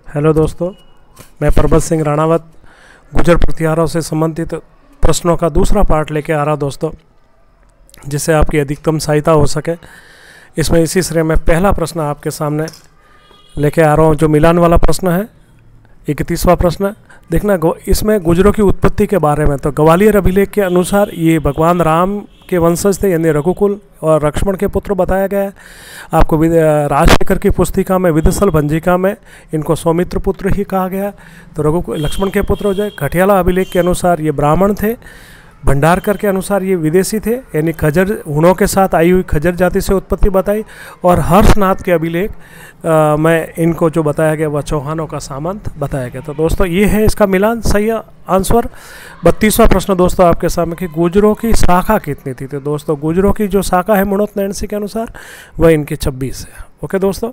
Hello दोस्तों, मैं परबत सिंह राणावत गुजर प्रतिहारों से संबंधित प्रश्नों का दूसरा पार्ट लेके आ रहा दोस्तों, जिससे आपकी अधिकतम सहायता हो सके। इसमें इसी श्रेणी में पहला प्रश्न आपके सामने लेके आ रहा हूँ, जो मिलान वाला प्रश्न है। 31वां प्रश्न देखना, इसमें गुजरों की उत्पत्ति के बारे में। तो ग्वालियर अभिलेख के अनुसार ये भगवान राम के वंशज थे, यानी रघुकुल और लक्ष्मण के पुत्र बताया गया है। आपको राजशेखर की पुस्तिका में विदसल भंजिका में इनको सौमित्र पुत्र ही कहा गया। तो रघुकुल लक्ष्मण के पुत्र हो जाए। घटियाला अभिलेख के अनुसार ये ब्राह्मण थे। भंडारकर के अनुसार ये विदेशी थे, यानी खजर हुणों के साथ आई हुई खजर जाति से उत्पत्ति बताई। और हर्षनाथ के अभिलेख में इनको जो बताया गया वह चौहानों का सामंत बताया गया। तो दोस्तों ये है इसका मिलान, सही आंसर। 32वां प्रश्न दोस्तों आपके सामने कि गुजरों की शाखा कितनी थी। तो दोस्तों गुजरों की जो शाखा है मुणोत नैणसी के अनुसार वह इनकी 26 है। ओके दोस्तों।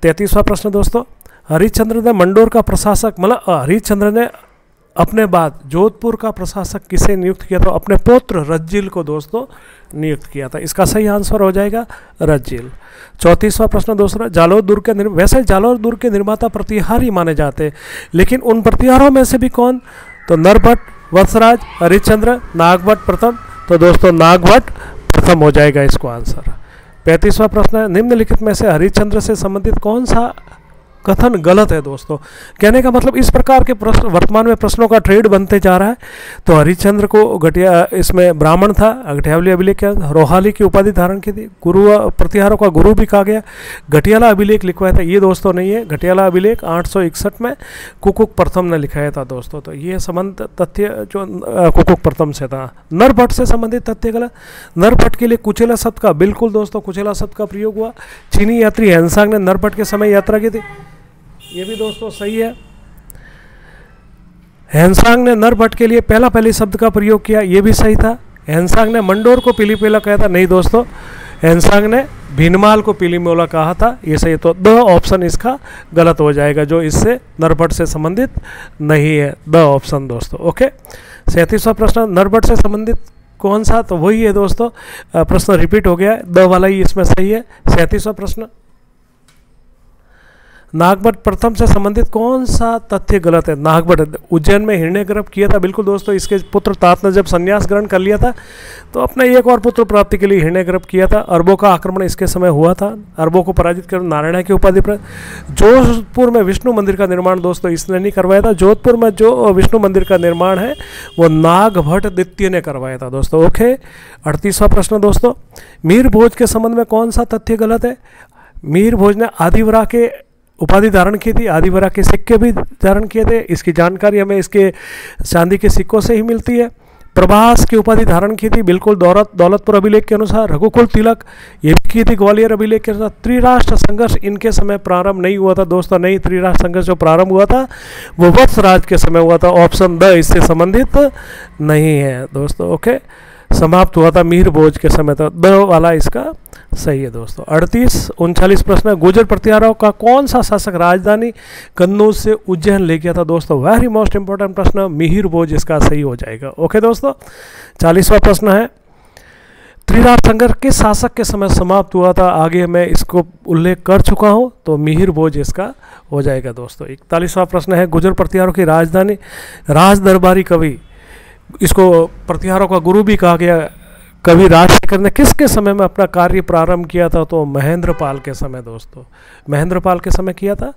33वां प्रश्न दोस्तों, हरिश्चंद्र ने मंडोर का प्रशासक, मतलब हरिश्चंद्र ने अपने बाद जोधपुर का प्रशासक किसे नियुक्त किया? तो अपने पुत्र रज्जिल को दोस्तों नियुक्त किया था। इसका सही आंसर हो जाएगा रज्जिल। 34वां प्रश्न दोस्तों, जालोर दुर्ग के वैसे जालोर दुर्ग के निर्माता प्रतिहारी माने जाते, लेकिन उन प्रतिहारों में से भी कौन? तो नरभट्ट, वत्सराज, हरिश्चंद्र, नागभट्ट प्रथम। तो दोस्तों नागभट्ट प्रथम हो जाएगा इसको आंसर। 35वां प्रश्न है, निम्नलिखित में से हरिश्चंद्र से संबंधित कौन सा कथन गलत है? दोस्तों कहने का मतलब इस प्रकार के प्रश्न वर्तमान में प्रश्नों का ट्रेड बनते जा रहा है। तो हरिश्चंद्र को इसमें ब्राह्मण था, घटियाली अभिलेख के रोहाली की उपाधि धारण की थी, गुरु प्रतिहारों का गुरु भी कहा गया। घटियाला अभिलेख लिखवाया था, ये दोस्तों नहीं है। घटियाला अभिलेख 861 में कुकुक प्रथम ने लिखाया था दोस्तों। तो ये संबंध तथ्य जो कुकुक प्रथम से था। नरभट्ट से संबंधित तथ्य गलत। नरभट्ट के लिए कुचेला शब्द का बिल्कुल दोस्तों कुचेला शब्द का प्रयोग हुआ। चीनी यात्री हेनसांग ने नरभट्ट के समय यात्रा की थी, ये भी दोस्तों सही है। हेनसांग ने नरभट्ट के लिए पहली शब्द का प्रयोग किया, ये भी सही था। हेनसांग ने मंडोर को पिलीपेला कहा था, नहीं दोस्तों। हेनसांग ने भीनमाल को पिलीमोला कहा था, ये सही। तो द ऑप्शन इसका गलत हो जाएगा, जो इससे नरभट्ट से संबंधित नहीं है। द ऑप्शन दोस्तों। ओके। 37वां प्रश्न, नरभट्ट से संबंधित कौन सा? तो वही है दोस्तों, प्रश्न रिपीट हो गया, द वाला ही इसमें सही है। 37वां प्रश्न, नागभट्ट प्रथम से संबंधित कौन सा तथ्य गलत है? नागभट्ट उज्जैन में हिरण्यगर्भ किया था, बिल्कुल दोस्तों। इसके पुत्र तात ने जब संन्यास ग्रहण कर लिया था तो अपने एक और पुत्र प्राप्ति के लिए हिरण्यगर्भ किया था। अरबों का आक्रमण इसके समय हुआ था, अरबों को पराजित कर नारायण की उपाधि पर। जोधपुर में विष्णु मंदिर का निर्माण दोस्तों इसने नहीं करवाया था। जोधपुर में जो विष्णु मंदिर का निर्माण है वो नागभट्ट द्वितीय ने करवाया था दोस्तों। ओके। 38वां प्रश्न दोस्तों, मीर भोज के संबंध में कौन सा तथ्य गलत है? मीर भोज ने आदिवरा के उपाधि धारण की थी, आदिवरा के सिक्के भी धारण किए थे। इसकी जानकारी हमें इसके चांदी के सिक्कों से ही मिलती है। प्रभास की उपाधि धारण की थी, बिल्कुल दौलतपुर अभिलेख के अनुसार। रघुकुल तिलक ये भी की थी ग्वालियर अभिलेख के अनुसार। त्रिराष्ट्र संघर्ष इनके समय प्रारंभ नहीं हुआ था दोस्तों, नहीं। त्रिराष्ट्र संघर्ष जो प्रारंभ हुआ था वो वत्सराज के समय हुआ था। ऑप्शन द इससे संबंधित नहीं है दोस्तों। ओके। समाप्त हुआ था मीर भोज के समय, तो द वाला इसका सही है दोस्तों। 39 प्रश्न, गुजर प्रतिहारों का कौन सा शासक राजधानी कन्नौज से उज्जैन ले गया था? दोस्तों वेरी मोस्ट इंपॉर्टेंट प्रश्न, मिहिर भोज इसका सही हो जाएगा। ओके दोस्तों। 40वां प्रश्न है, त्रिराष्ट्र संघर्ष किस शासक के समय समाप्त हुआ था? आगे मैं इसको उल्लेख कर चुका हूं, तो मिहिर भोज इसका हो जाएगा दोस्तों। 41वां प्रश्न है, गुजर प्रतिहारों की राजधानी राज दरबारी कवि, इसको प्रतिहारों का गुरु भी कहा गया, कवि राजशेखर ने किसके समय में अपना कार्य प्रारंभ किया था? तो महेंद्रपाल के समय दोस्तों, महेंद्रपाल के समय किया था।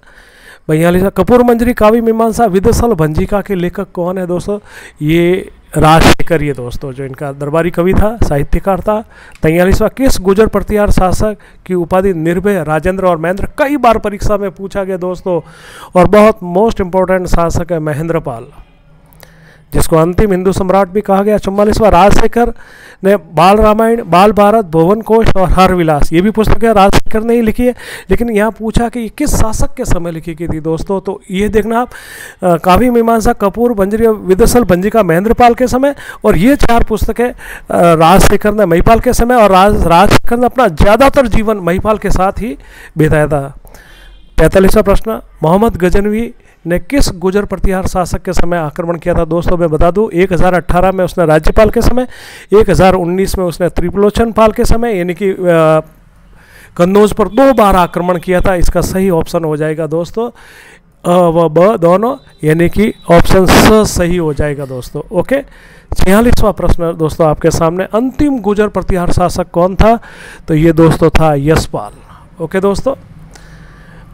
42वां, कपूर मंजरी काव्य मीमांसा विदसल भंजिका के लेखक कौन है दोस्तों? ये राजशेखर ये दोस्तों, जो इनका दरबारी कवि था, साहित्यकार था। 43वां, किस गुजर प्रतिहार शासक की उपाधि निर्भय, राजेंद्र और महेंद्र? कई बार परीक्षा में पूछा गया दोस्तों, और बहुत मोस्ट इंपॉर्टेंट शासक है महेंद्रपाल, जिसको अंतिम हिंदू सम्राट भी कहा गया। 44वां, राजशेखर ने बाल रामायण, बाल भारत, भुवन कोश और हर विलास, ये भी पुस्तकें राजशेखर ने ही लिखी है। लेकिन यहाँ पूछा कि किस शासक के समय लिखी गई थी दोस्तों, तो ये देखना आप, काव्य मीमांसा, कपूर मंजरी, विदसल भंजिका महेंद्रपाल के समय, और ये 4 पुस्तकें राजशेखर ने महिपाल के समय, और राजशेखर ने अपना ज़्यादातर जीवन महिपाल के साथ ही बिताया था। 45वां प्रश्न, मोहम्मद गजनवी ने किस गुजर प्रतिहार शासक के समय आक्रमण किया था? दोस्तों मैं बता दूं, 1018 में उसने राज्यपाल के समय, 1019 में उसने त्रिपुलोचन पाल के समय, यानी कि कन्नौज पर 2 बार आक्रमण किया था। इसका सही ऑप्शन हो जाएगा दोस्तों अ व ब दोनों, यानी कि ऑप्शन स सही हो जाएगा दोस्तों। ओके, 46वां प्रश्न दोस्तों आपके सामने, अंतिम गुर्जर प्रतिहार शासक कौन था? तो ये दोस्तों था यशपाल। ओके दोस्तों,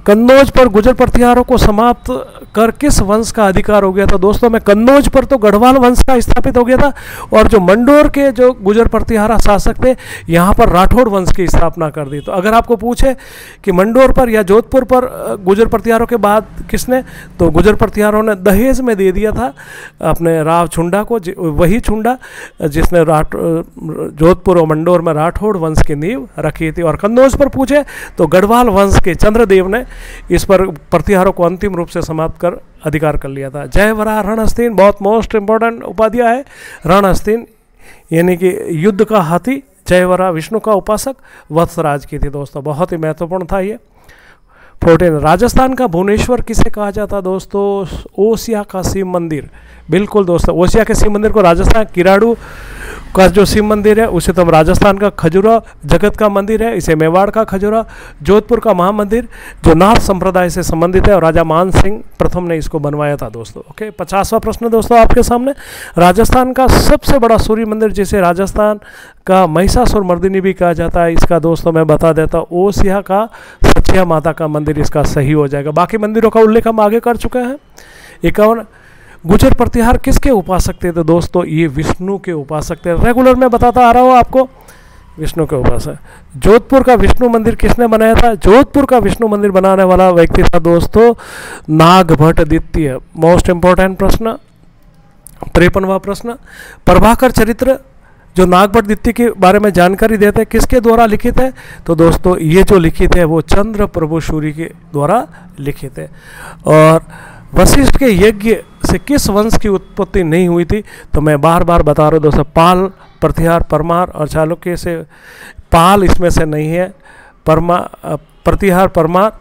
कन्नौज पर गुर्जर प्रतिहारों को समाप्त कर किस वंश का अधिकार हो गया था? दोस्तों में कन्नौज पर तो गढ़वाल वंश का स्थापित हो गया था, और जो मंडोर के जो गुर्जर प्रतिहारा शासक थे यहाँ पर राठौड़ वंश की स्थापना कर दी। तो अगर आपको पूछे कि मंडोर पर या जोधपुर पर गुर्जर प्रतिहारों के बाद किसने, तो गुर्जर प्रतिहारों ने दहेज में दे दिया था अपने राव छुंडा को, वही छुंडा जिसने जोधपुर और मंडोर में राठौड़ वंश की नींव रखी थी। और कन्नौज पर पूछे तो गढ़वाल वंश के चंद्रदेव ने इस पर प्रतिहारों को अंतिम रूप से समाप्त कर अधिकार कर लिया था। जयवरा रणहस्तीन बहुत मोस्ट इंपॉर्टेंट उपाध्याय है। रणहस्तीन यानी कि युद्ध का हाथी, जयवरा विष्णु का उपासक, वत्सराज की थी दोस्तों, बहुत ही महत्वपूर्ण था ये। 14, राजस्थान का भुवनेश्वर किसे कहा जाता दोस्तों? ओसिया का शिव मंदिर। बिल्कुल दोस्तों, ओसिया के शिव मंदिर को राजस्थान किराड़ू का जो शिव मंदिर है उसे तो हम राजस्थान का खजुरा जगत का मंदिर है, इसे मेवाड़ का खजुरा। जोधपुर का महामंदिर जो नाथ संप्रदाय से संबंधित है और राजा मान सिंह प्रथम ने इसको बनवाया था दोस्तों। ओके, 50वां प्रश्न दोस्तों आपके सामने, राजस्थान का सबसे बड़ा सूर्य मंदिर जिसे राजस्थान का महिषासुर मर्दिनी भी कहा जाता है, इसका दोस्तों मैं बता देता हूँ, ओसिया का सचिया माता का मंदिर इसका सही हो जाएगा। बाकी मंदिरों का उल्लेख हम आगे कर चुके हैं। 51, गुर्जर प्रतिहार किसके उपासक थे? तो दोस्तों ये विष्णु के उपासक थे, रेगुलर मैं बताता आ रहा हूँ आपको, विष्णु के उपासक। जोधपुर का विष्णु मंदिर किसने बनाया था? जोधपुर का विष्णु मंदिर बनाने वाला व्यक्ति था दोस्तों नागभट्ट द्वितीय। मोस्ट इंपॉर्टेंट प्रश्न। 53वां प्रश्न, प्रभाकर चरित्र जो नागभट्ट द्वितीय के बारे में जानकारी देते हैं किसके द्वारा लिखित है? तो दोस्तों ये जो लिखित है वो चंद्र प्रभु सूरी के द्वारा लिखित है। और वशिष्ठ के यज्ञ से किस वंश की उत्पत्ति नहीं हुई थी? तो मैं बार बार बता रहा हूँ दोस्तों, पाल, प्रतिहार, परमार और चालुक्य से, पाल इसमें से नहीं है, प्रतिहार, परमार,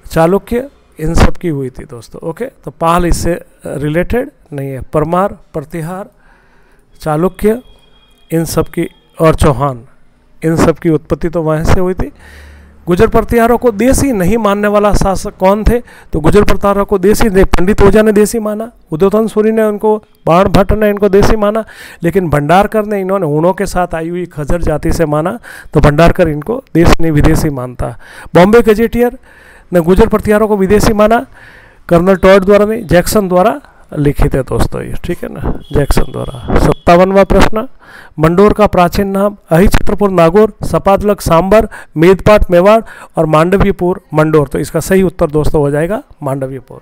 चालुक्य इन सब की हुई थी दोस्तों। ओके, तो पाल इससे रिलेटेड नहीं है, परमार, प्रतिहार, चालुक्य इन सब की और चौहान इन सब की उत्पत्ति तो वहीं से हुई थी। गुर्जर प्रतिहारों को देसी नहीं मानने वाला शासक कौन थे? तो गुर्जर प्रतिहारों को देसी नहीं, पंडित ओझा ने देसी माना, उदयतन सूरी ने उनको, बाण भट्ट ने इनको देसी माना, लेकिन भंडारकर ने इन्होंने हूणों के साथ आई हुई खजर जाति से माना, तो भंडारकर इनको देसी नहीं विदेशी मानता। बॉम्बे गजेटियर ने गुर्जर प्रतिहारों को विदेशी माना, कर्नल टॉड द्वारा नहीं, जैक्सन द्वारा लिखित है दोस्तों ये, ठीक है ना, जैक्सन द्वारा। 57वां प्रश्न, मंडोर का प्राचीन नाम? अहिछत्रपुर नागौर, सपादलक सांबर, मेदपाट मेवाड़ और मांडवीपुर मंडोर। तो इसका सही उत्तर दोस्तों हो जाएगा मांडवीपुर।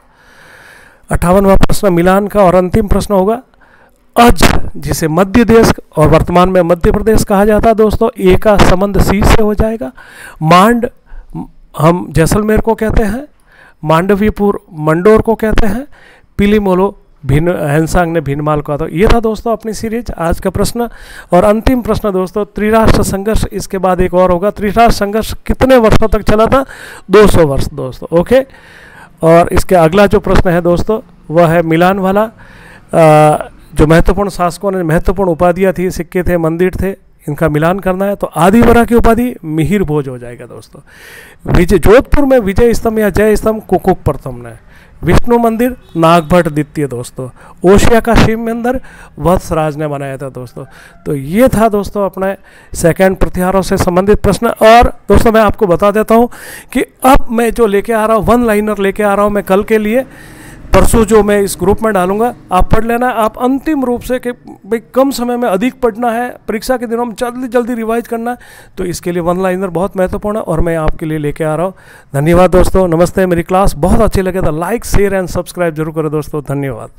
58वां प्रश्न मिलान का और अंतिम प्रश्न होगा, अज जिसे मध्य देश और वर्तमान में मध्य प्रदेश कहा जाता है दोस्तों, ए का संबंध सी से हो जाएगा। मांड हम जैसलमेर को कहते हैं, मांडवीपुर मंडोर को कहते हैं, पिलीमोलो हैंसांग ने भीनमाल कहा। तो ये था दोस्तों अपनी सीरीज आज का प्रश्न। और अंतिम प्रश्न दोस्तों, त्रिराष्ट्र संघर्ष, इसके बाद एक और होगा। त्रिराष्ट्र संघर्ष कितने वर्षों तक चला था? 200 वर्ष दोस्तों। ओके, और इसके अगला जो प्रश्न है दोस्तों वह है मिलान वाला। जो महत्वपूर्ण शासकों ने महत्वपूर्ण उपाधियाँ थी, सिक्के थे, मंदिर थे, इनका मिलान करना है। तो आदिवरा की उपाधि मिहिर भोज हो जाएगा दोस्तों। विजय जोधपुर में विजय स्तंभ या जय स्तंभ कुकुक प्रथम ने। विष्णु मंदिर नागभट्ट द्वितीय दोस्तों। ओसिया का शिव मंदिर वत्सराज ने बनाया था दोस्तों। तो ये था दोस्तों अपने सेकंड प्रतिहारों से संबंधित प्रश्न। और दोस्तों मैं आपको बता देता हूँ कि अब मैं जो लेके आ रहा हूँ, वन लाइनर लेके आ रहा हूँ मैं कल के लिए, परसों जो मैं इस ग्रुप में डालूंगा, आप पढ़ लेना। आप अंतिम रूप से कि भाई कम समय में अधिक पढ़ना है, परीक्षा के दिनों में जल्दी जल्दी रिवाइज करना है, तो इसके लिए वन लाइनर बहुत महत्वपूर्ण है और मैं आपके लिए लेके आ रहा हूँ। धन्यवाद दोस्तों, नमस्ते। मेरी क्लास बहुत अच्छी लगे तो लाइक शेयर एंड सब्सक्राइब जरूर करो दोस्तों। धन्यवाद।